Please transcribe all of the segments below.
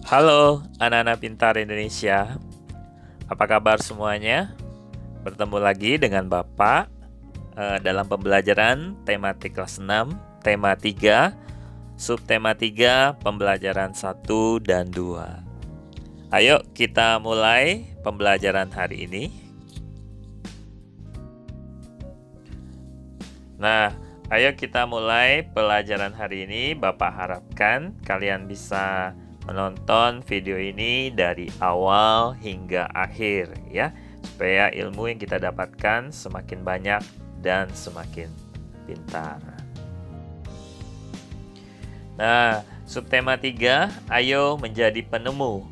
Halo anak-anak pintar Indonesia, apa kabar semuanya? Bertemu lagi dengan Bapak dalam pembelajaran tematik kelas 6, tema 3, subtema 3, pembelajaran 1 dan 2. Ayo kita mulai pembelajaran hari ini. Nah, ayo kita mulai pelajaran hari ini. Bapak harapkan kalian bisa menonton video ini dari awal hingga akhir ya, supaya ilmu yang kita dapatkan semakin banyak dan semakin pintar. Nah, subtema 3, ayo menjadi penemu.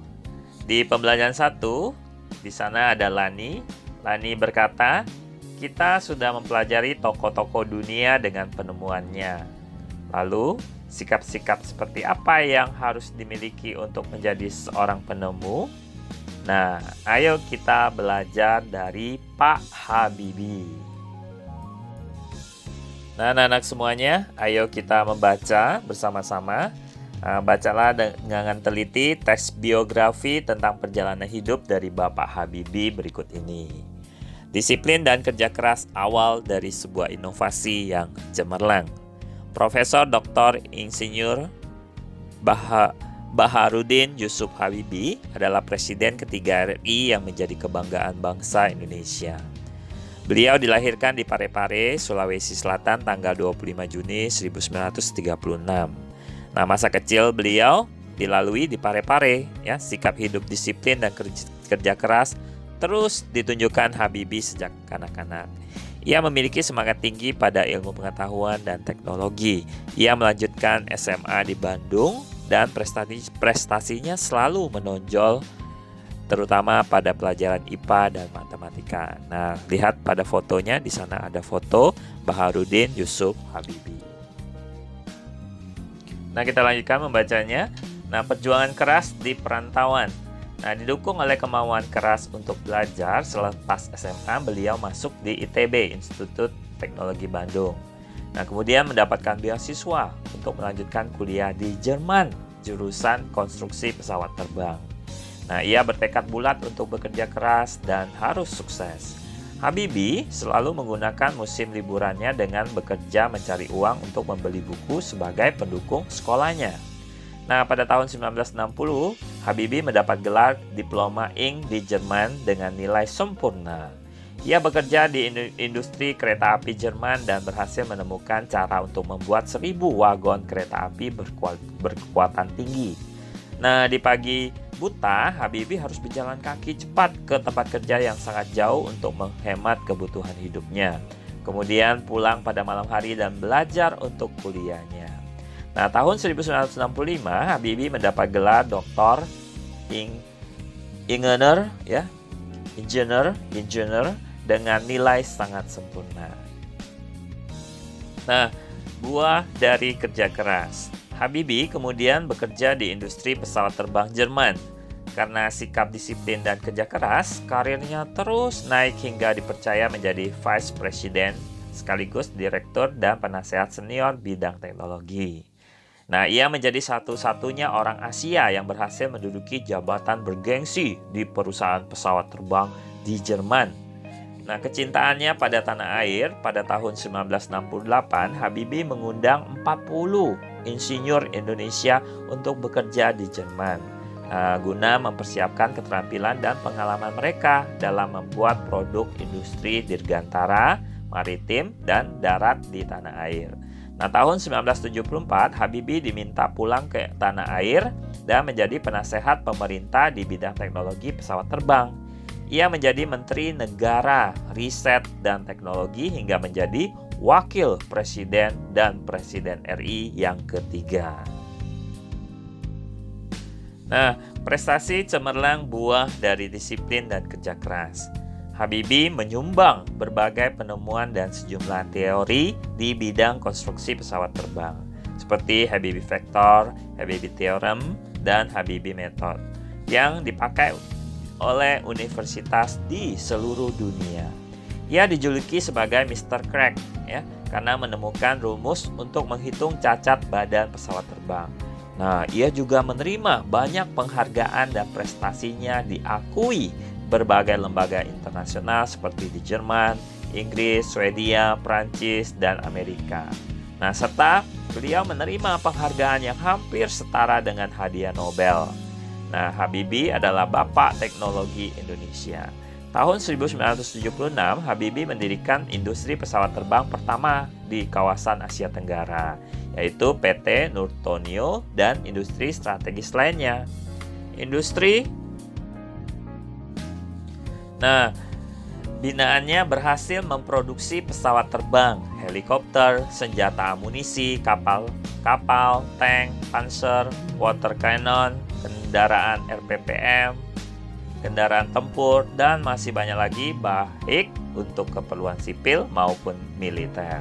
Di pembelajaran 1, di sana ada Lani. Lani berkata, kita sudah mempelajari tokoh-tokoh dunia dengan penemuannya. Lalu, sikap-sikap seperti apa yang harus dimiliki untuk menjadi seorang penemu? Nah, ayo kita belajar dari Pak Habibie. Nah, anak-anak semuanya, ayo kita membaca bersama-sama. Bacalah dengan teliti teks biografi tentang perjalanan hidup dari Bapak Habibie berikut ini. Disiplin dan kerja keras awal dari sebuah inovasi yang cemerlang. Profesor Dr. Insinyur Baharudin Yusuf Habibie adalah Presiden ketiga RI yang menjadi kebanggaan bangsa Indonesia. Beliau dilahirkan di Parepare, Sulawesi Selatan tanggal 25 Juni 1936. Nah, masa kecil beliau dilalui di Parepare, ya. Sikap hidup disiplin dan kerja keras terus ditunjukkan Habibie sejak kanak-kanak. Ia memiliki semangat tinggi pada ilmu pengetahuan dan teknologi. Ia melanjutkan SMA di Bandung dan prestasinya selalu menonjol, terutama pada pelajaran IPA dan matematika. Nah, lihat pada fotonya, di sana ada foto Baharudin Yusuf Habibie. Nah, kita lanjutkan membacanya. Nah, perjuangan keras di perantauan. Nah, didukung oleh kemauan keras untuk belajar, selepas SMA beliau masuk di ITB, Institut Teknologi Bandung. Nah, kemudian mendapatkan beasiswa untuk melanjutkan kuliah di Jerman, jurusan konstruksi pesawat terbang. Nah, ia bertekad bulat untuk bekerja keras dan harus sukses. Habibie selalu menggunakan musim liburannya dengan bekerja mencari uang untuk membeli buku sebagai pendukung sekolahnya. Nah, pada tahun 1960, Habibie mendapat gelar Diploma Ing di Jerman dengan nilai sempurna. Ia bekerja di industri kereta api Jerman dan berhasil menemukan cara untuk membuat 1000 wagon kereta api berkekuatan tinggi. Nah, di pagi buta, Habibie harus berjalan kaki cepat ke tempat kerja yang sangat jauh untuk menghemat kebutuhan hidupnya. Kemudian pulang pada malam hari dan belajar untuk kuliahnya. Nah, tahun 1965, Habibie mendapat gelar Dr. Ingenieur, ya, Engineer dengan nilai sangat sempurna. Nah, buah dari kerja keras. Habibie kemudian bekerja di industri pesawat terbang Jerman. Karena sikap disiplin dan kerja keras, karirnya terus naik hingga dipercaya menjadi Vice President sekaligus Direktur dan Penasehat Senior bidang teknologi. Nah, ia menjadi satu-satunya orang Asia yang berhasil menduduki jabatan bergengsi di perusahaan pesawat terbang di Jerman. Nah, kecintaannya pada tanah air, pada tahun 1968, Habibie mengundang 40 insinyur Indonesia untuk bekerja di Jerman, guna mempersiapkan keterampilan dan pengalaman mereka dalam membuat produk industri dirgantara, maritim, dan darat di tanah air. Nah, tahun 1974, Habibie diminta pulang ke tanah air dan menjadi penasehat pemerintah di bidang teknologi pesawat terbang. Ia menjadi Menteri Negara Riset dan Teknologi hingga menjadi Wakil Presiden dan Presiden RI yang ketiga. Nah, prestasi cemerlang buah dari disiplin dan kerja keras. Habibie menyumbang berbagai penemuan dan sejumlah teori di bidang konstruksi pesawat terbang, seperti Habibie Vector, Habibie Theorem, dan Habibie Method, yang dipakai oleh universitas di seluruh dunia. Ia dijuluki sebagai Mr. Crack, ya, karena menemukan rumus untuk menghitung cacat badan pesawat terbang. Nah, ia juga menerima banyak penghargaan dan prestasinya diakui berbagai lembaga internasional seperti di Jerman, Inggris, Swedia, Prancis, dan Amerika. Nah, serta beliau menerima penghargaan yang hampir setara dengan hadiah Nobel. Nah, Habibie adalah Bapak Teknologi Indonesia. Tahun 1976, Habibie mendirikan industri pesawat terbang pertama di kawasan Asia Tenggara, yaitu PT Nurtonio dan industri strategis lainnya. Binaannya berhasil memproduksi pesawat terbang, helikopter, senjata amunisi, kapal, tank, panzer, water cannon, kendaraan RPPM, kendaraan tempur, dan masih banyak lagi, baik untuk keperluan sipil maupun militer.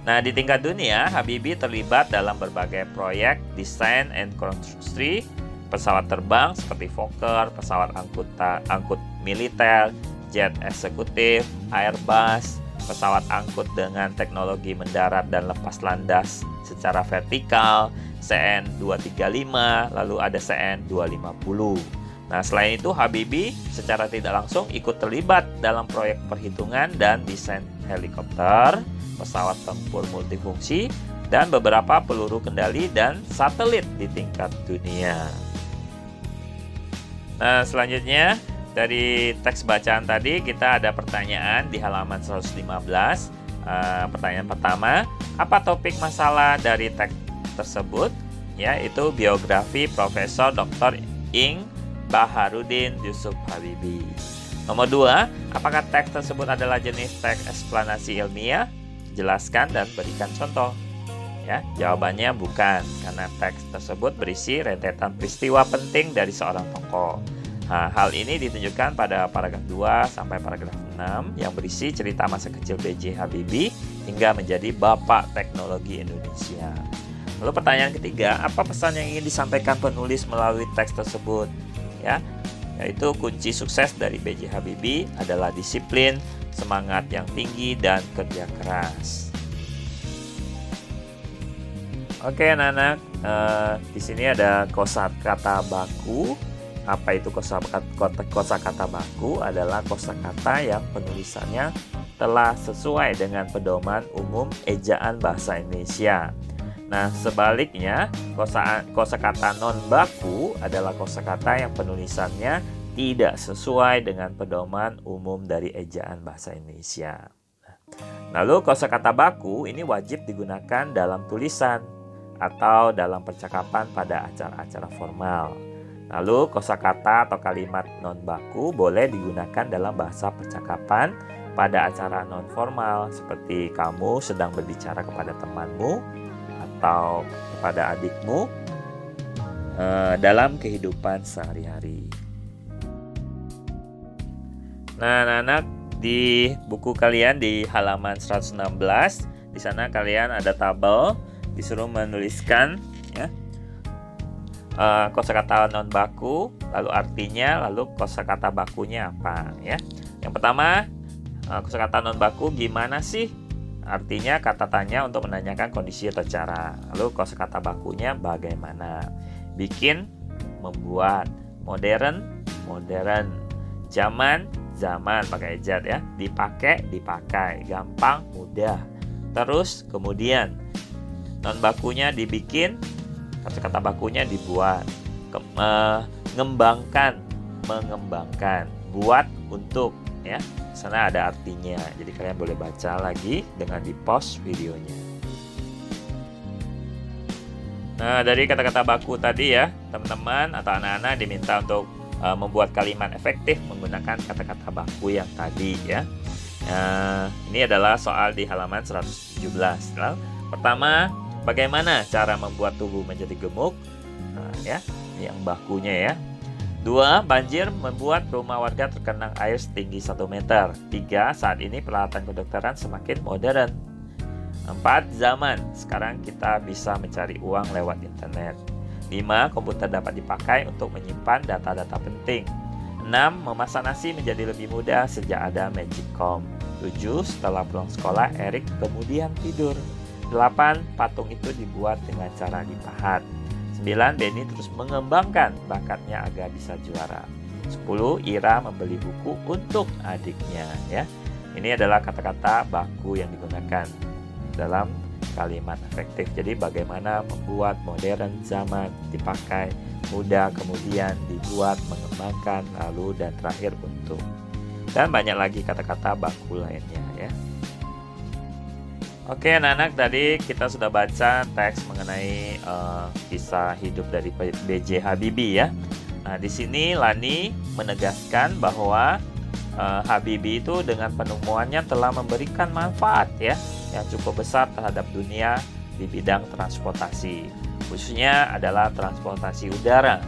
Nah, di tingkat dunia, Habibie terlibat dalam berbagai proyek desain dan konstruksi pesawat terbang seperti Fokker, pesawat angkut militer, jet eksekutif, Airbus, pesawat angkut dengan teknologi mendarat dan lepas landas secara vertikal, CN-235, lalu ada CN-250. Nah, selain itu Habibie secara tidak langsung ikut terlibat dalam proyek perhitungan dan desain helikopter, pesawat tempur multifungsi, dan beberapa peluru kendali dan satelit di tingkat dunia. Nah, selanjutnya dari teks bacaan tadi kita ada pertanyaan di halaman 115. Pertanyaan pertama, apa topik masalah dari teks tersebut? Yaitu biografi Profesor Dr. Ing Baharudin Yusuf Habibie. Nomor 2, apakah teks tersebut adalah jenis teks eksplanasi ilmiah? Jelaskan dan berikan contoh. Jawabannya bukan, karena teks tersebut berisi rentetan peristiwa penting dari seorang tokoh. Nah, hal ini ditunjukkan pada paragraf 2 sampai paragraf 6 yang berisi cerita masa kecil B.J. Habibie hingga menjadi Bapak Teknologi Indonesia. Lalu pertanyaan ketiga, apa pesan yang ingin disampaikan penulis melalui teks tersebut? Yaitu kunci sukses dari B.J. Habibie adalah disiplin, semangat yang tinggi, dan kerja keras. Oke anak-anak, di sini ada kosakata baku. Apa itu kosakata baku? Adalah kosakata yang penulisannya telah sesuai dengan pedoman umum ejaan bahasa Indonesia. Nah, sebaliknya, kosakata non baku adalah kosakata yang penulisannya tidak sesuai dengan pedoman umum dari ejaan bahasa Indonesia. Lalu kosakata baku ini wajib digunakan dalam tulisan atau dalam percakapan pada acara-acara formal. Lalu kosakata atau kalimat non baku boleh digunakan dalam bahasa percakapan pada acara non formal seperti kamu sedang berbicara kepada temanmu atau kepada adikmu dalam kehidupan sehari-hari. Nah, anak-anak, di buku kalian di halaman 116, di sana kalian ada tabel, disuruh menuliskan kosakata non baku, lalu artinya, lalu kosakata bakunya apa ya. Yang pertama, kosakata non baku gimana sih? Artinya kata tanya untuk menanyakan kondisi atau cara. Lalu kosakata bakunya bagaimana? Bikin, membuat, modern, zaman pakai ejat ya, dipakai, gampang, mudah. Terus kemudian non bakunya dibikin, kata-kata bakunya dibuat, mengembangkan, buat, untuk ya. Sana ada artinya. Jadi kalian boleh baca lagi dengan di pause videonya. Nah, dari kata-kata baku tadi ya, teman-teman atau anak-anak diminta untuk membuat kalimat efektif menggunakan kata-kata baku yang tadi ya. Ini adalah soal di halaman 117. Pertama, bagaimana cara membuat tubuh menjadi gemuk? yang bakunya ya. 2. Banjir membuat rumah warga tergenang air setinggi 1 meter. 3. Saat ini peralatan kedokteran semakin modern. 4. Zaman. Sekarang kita bisa mencari uang lewat internet. 5. Komputer dapat dipakai untuk menyimpan data-data penting. 6. Memasak nasi menjadi lebih mudah sejak ada Magicom. 7. Setelah pulang sekolah, Erik kemudian tidur. 8. Patung itu dibuat dengan cara dipahat. 9. Benny terus mengembangkan bakatnya agar bisa juara. 10. Ira membeli buku untuk adiknya ya. Ini adalah kata-kata baku yang digunakan dalam kalimat efektif. Jadi bagaimana membuat modern zaman dipakai, mudah, kemudian dibuat, mengembangkan, lalu dan terakhir untuk. Dan banyak lagi kata-kata baku lainnya ya. Oke anak-anak, tadi kita sudah baca teks mengenai kisah hidup dari B.J. Habibie ya. Nah, di sini Lani menegaskan bahwa Habibie itu dengan penemuannya telah memberikan manfaat ya yang cukup besar terhadap dunia di bidang transportasi, khususnya adalah transportasi udara.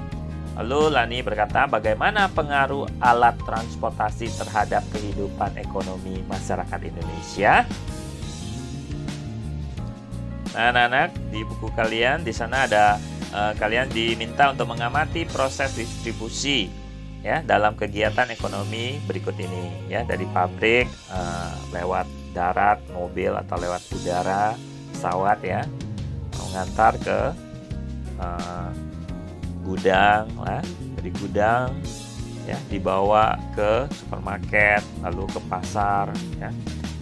Lalu Lani berkata, bagaimana pengaruh alat transportasi terhadap kehidupan ekonomi masyarakat Indonesia? Nah, anak-anak, di buku kalian di sana ada kalian diminta untuk mengamati proses distribusi ya dalam kegiatan ekonomi berikut ini ya, dari pabrik lewat darat, mobil atau lewat udara, pesawat ya, mengantar ke gudang lah, dari gudang ya dibawa ke supermarket, lalu ke pasar ya.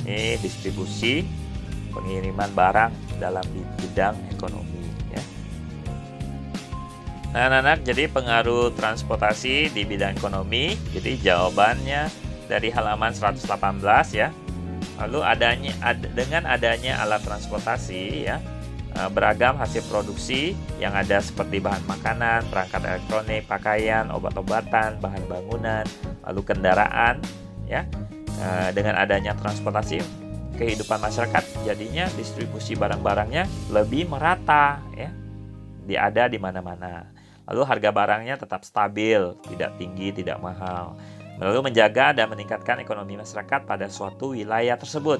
Ini distribusi pengiriman barang dalam bidang ekonomi ya. Nah, anak-anak, jadi pengaruh transportasi di bidang ekonomi. Jadi jawabannya dari halaman 118 ya. Lalu dengan adanya alat transportasi ya, beragam hasil produksi yang ada seperti bahan makanan, perangkat elektronik, pakaian, obat-obatan, bahan bangunan, lalu kendaraan ya. Dengan adanya transportasi, kehidupan masyarakat jadinya distribusi barang-barangnya lebih merata ya, ada di mana-mana. Lalu harga barangnya tetap stabil, tidak tinggi, tidak mahal. Lalu menjaga dan meningkatkan ekonomi masyarakat pada suatu wilayah tersebut.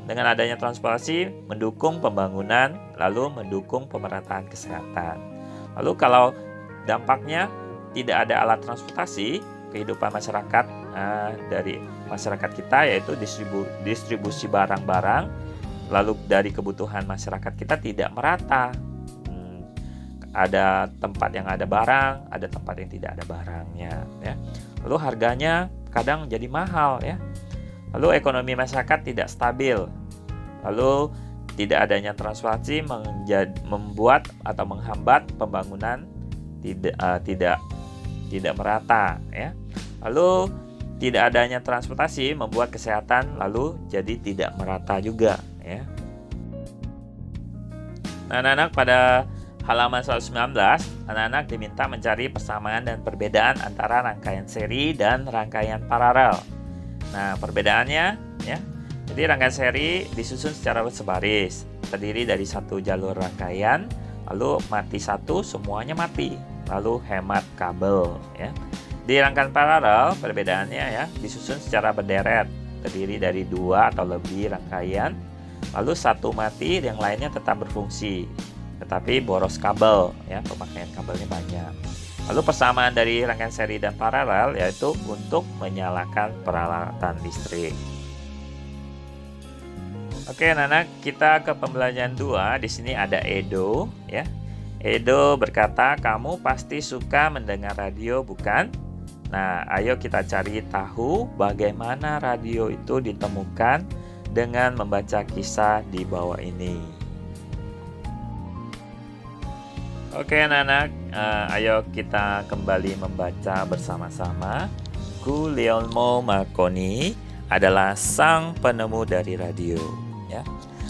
Dengan adanya transportasi mendukung pembangunan, lalu mendukung pemerataan kesehatan. Lalu kalau dampaknya tidak ada alat transportasi, kehidupan masyarakat dari masyarakat kita yaitu distribusi barang-barang lalu dari kebutuhan masyarakat kita tidak merata. Ada tempat yang ada barang, ada tempat yang tidak ada barangnya ya. Lalu harganya kadang jadi mahal ya. Lalu ekonomi masyarakat tidak stabil. Lalu tidak adanya transportasi membuat atau menghambat pembangunan tidak merata ya. Lalu tidak adanya transportasi membuat kesehatan lalu jadi tidak merata juga ya. Nah, anak-anak, pada halaman 119 anak-anak diminta mencari persamaan dan perbedaan antara rangkaian seri dan rangkaian paralel. Nah, perbedaannya ya. Jadi rangkaian seri disusun secara berbaris, terdiri dari satu jalur rangkaian, lalu mati satu, semuanya mati, lalu hemat kabel ya. Di rangkaian paralel, perbedaannya ya, disusun secara berderet, terdiri dari 2 atau lebih rangkaian, lalu satu mati, yang lainnya tetap berfungsi, tetapi boros kabel, ya, pemakaian kabelnya banyak. Lalu persamaan dari rangkaian seri dan paralel yaitu untuk menyalakan peralatan listrik. Oke, anak-anak, kita ke pembelajaran 2. Di sini ada Edo, ya. Edo berkata, kamu pasti suka mendengar radio, bukan? Nah, ayo kita cari tahu bagaimana radio itu ditemukan dengan membaca kisah di bawah ini. Oke, anak-anak, ayo kita kembali membaca bersama-sama. Guglielmo Marconi adalah sang penemu dari radio. Ya.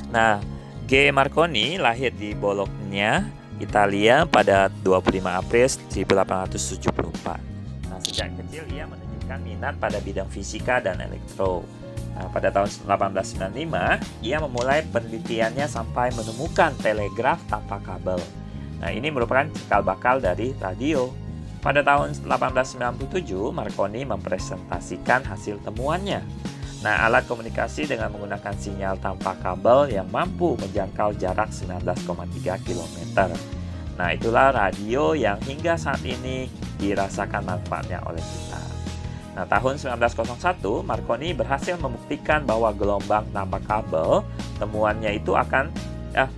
Nah, G. Marconi lahir di Bologna, Italia pada 25 April 1874. Sejak kecil ia menunjukkan minat pada bidang fisika dan elektro. Nah, pada tahun 1895 ia memulai penelitiannya sampai menemukan telegraf tanpa kabel. Nah, ini merupakan cikal bakal dari radio. Pada tahun 1897, Marconi mempresentasikan hasil temuannya. Nah, alat komunikasi dengan menggunakan sinyal tanpa kabel yang mampu menjangkau jarak 19,3 km. Nah, itulah radio yang hingga saat ini dirasakan manfaatnya oleh kita. Nah, tahun 1901, Marconi berhasil membuktikan bahwa gelombang tanpa kabel temuannya itu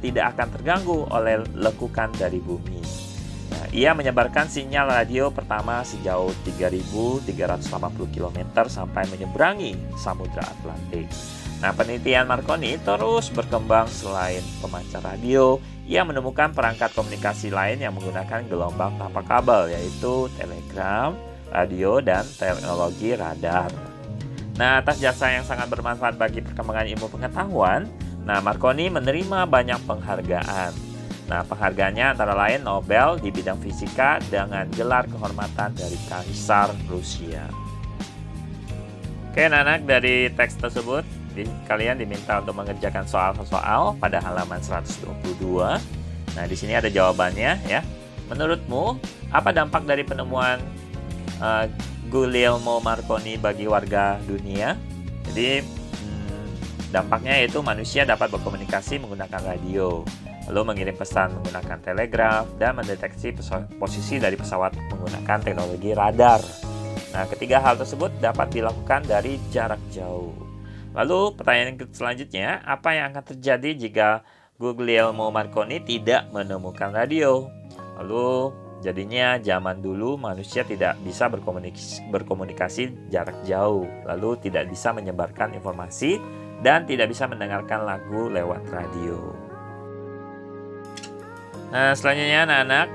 tidak akan terganggu oleh lekukan dari bumi. Nah, ia menyebarkan sinyal radio pertama sejauh 3.380 km sampai menyeberangi Samudra Atlantik. Nah, penelitian Marconi terus berkembang. Selain pemancar radio, ia menemukan perangkat komunikasi lain yang menggunakan gelombang tanpa kabel, yaitu telegram, radio, dan teknologi radar. Nah, atas jasa yang sangat bermanfaat bagi perkembangan ilmu pengetahuan, Marconi menerima banyak penghargaan. Nah, penghargaannya antara lain Nobel di bidang fisika dengan gelar kehormatan dari Kaisar Rusia. Oke, anak-anak, dari teks tersebut kalian diminta untuk mengerjakan soal-soal pada halaman 122. Nah, di sini ada jawabannya ya. Menurutmu, apa dampak dari penemuan Guglielmo Marconi bagi warga dunia? Jadi dampaknya yaitu manusia dapat berkomunikasi menggunakan radio, lalu mengirim pesan menggunakan telegraf, dan mendeteksi posisi dari pesawat menggunakan teknologi radar. Nah, ketiga hal tersebut dapat dilakukan dari jarak jauh. Lalu pertanyaan selanjutnya, apa yang akan terjadi jika Guglielmo Marconi tidak menemukan radio? Lalu jadinya zaman dulu manusia tidak bisa berkomunikasi jarak jauh, lalu tidak bisa menyebarkan informasi dan tidak bisa mendengarkan lagu lewat radio. Nah, selanjutnya anak-anak,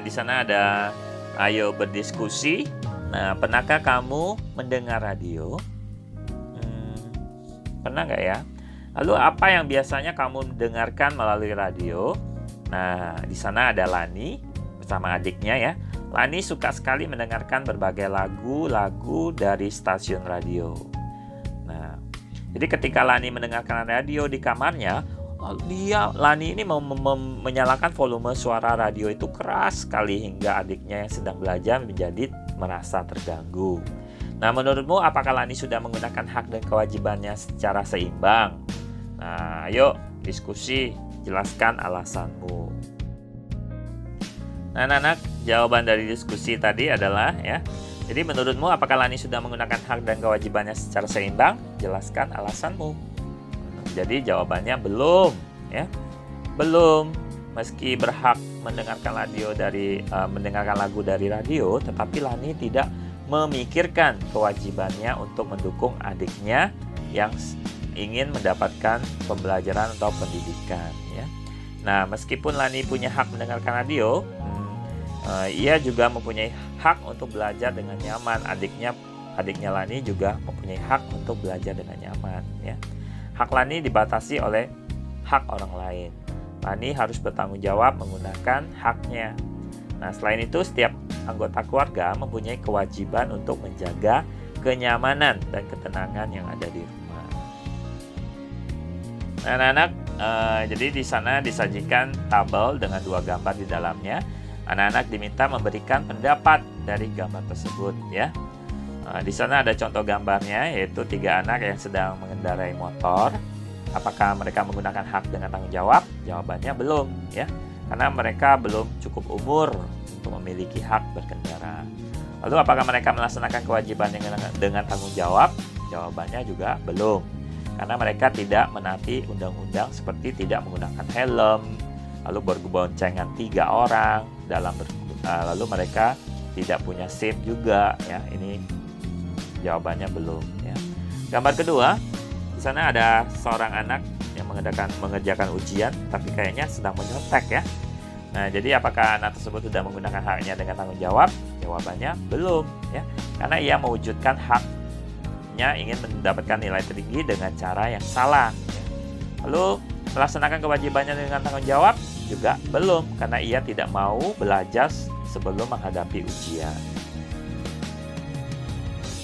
di sana ada ayo berdiskusi. Nah, pernahkah kamu mendengar radio? Pernah nggak ya? Lalu apa yang biasanya kamu dengarkan melalui radio? Nah, di sana ada Lani bersama adiknya ya. Lani suka sekali mendengarkan berbagai lagu-lagu dari stasiun radio. Nah, jadi ketika Lani mendengarkan radio di kamarnya, Lani ini menyalakan volume suara radio itu keras sekali hingga adiknya yang sedang belajar menjadi merasa terganggu. Nah, menurutmu apakah Lani sudah menggunakan hak dan kewajibannya secara seimbang? Nah, ayo diskusi, jelaskan alasanmu. Nah, anak-anak, jawaban dari diskusi tadi adalah ya. Jadi menurutmu apakah Lani sudah menggunakan hak dan kewajibannya secara seimbang? Jelaskan alasanmu. Jadi jawabannya belum, ya. Belum. Meski berhak mendengarkan lagu dari radio, tetapi Lani tidak memikirkan kewajibannya untuk mendukung adiknya yang ingin mendapatkan pembelajaran atau pendidikan, ya. Nah, meskipun Lani punya hak mendengarkan radio, ia juga mempunyai hak untuk belajar dengan nyaman. Adiknya Lani juga mempunyai hak untuk belajar dengan nyaman, ya. Hak Lani dibatasi oleh hak orang lain. Lani harus bertanggung jawab menggunakan haknya. Nah, selain itu, setiap anggota keluarga mempunyai kewajiban untuk menjaga kenyamanan dan ketenangan yang ada di rumah. Nah, anak-anak, jadi di sana disajikan tabel dengan 2 gambar di dalamnya. Anak-anak diminta memberikan pendapat dari gambar tersebut, ya. Di sana ada contoh gambarnya, yaitu 3 anak yang sedang mengendarai motor. Apakah mereka menggunakan hak dengan tanggung jawab? Jawabannya belum, ya. Karena mereka belum cukup umur untuk memiliki hak berkendara. Lalu apakah mereka melaksanakan kewajiban dengan tanggung jawab? Jawabannya juga belum. Karena mereka tidak menaati undang-undang seperti tidak menggunakan helm, lalu berboncengan 3 orang lalu mereka tidak punya SIM juga, ya. Ini jawabannya belum, ya. Gambar kedua, di sana ada seorang anak yang mengerjakan ujian, tapi kayaknya sedang menyontek, ya. Nah, jadi apakah anak tersebut sudah menggunakan haknya dengan tanggung jawab? Jawabannya belum, ya. Karena ia mewujudkan haknya ingin mendapatkan nilai tertinggi dengan cara yang salah, ya. Lalu melaksanakan kewajibannya dengan tanggung jawab juga belum, karena ia tidak mau belajar sebelum menghadapi ujian.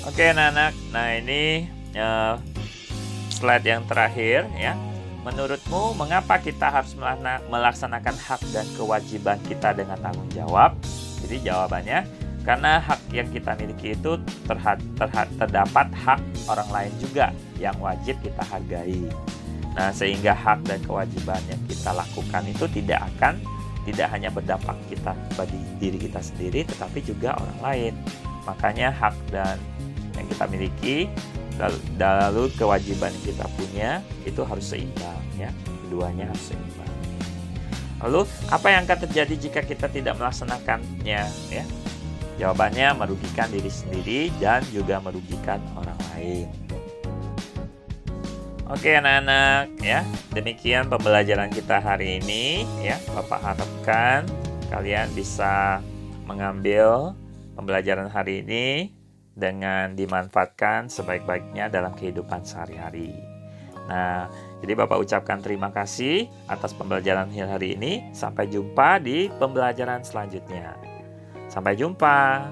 Oke, anak-anak. Nah, ini slide yang terakhir, ya. menurutmu mengapa kita harus melaksanakan hak dan kewajiban kita dengan tanggung jawab? Jadi jawabannya, karena hak yang kita miliki itu terdapat hak orang lain juga yang wajib kita hargai. Nah, sehingga hak dan kewajiban yang kita lakukan itu tidak hanya berdampak bagi diri kita sendiri, tetapi juga orang lain. Makanya hak dan yang kita miliki lalu kewajiban yang kita punya itu harus seimbang, ya. Keduanya harus seimbang. Lalu apa yang akan terjadi jika kita tidak melaksanakannya, ya? Jawabannya merugikan diri sendiri dan juga merugikan orang lain. Oke anak-anak, ya. Demikian pembelajaran kita hari ini, ya. Bapak harapkan kalian bisa mengambil pembelajaran hari ini dengan dimanfaatkan sebaik-baiknya dalam kehidupan sehari-hari. Nah, jadi Bapak ucapkan terima kasih atas pembelajaran hari ini. Sampai jumpa di pembelajaran selanjutnya. Sampai jumpa.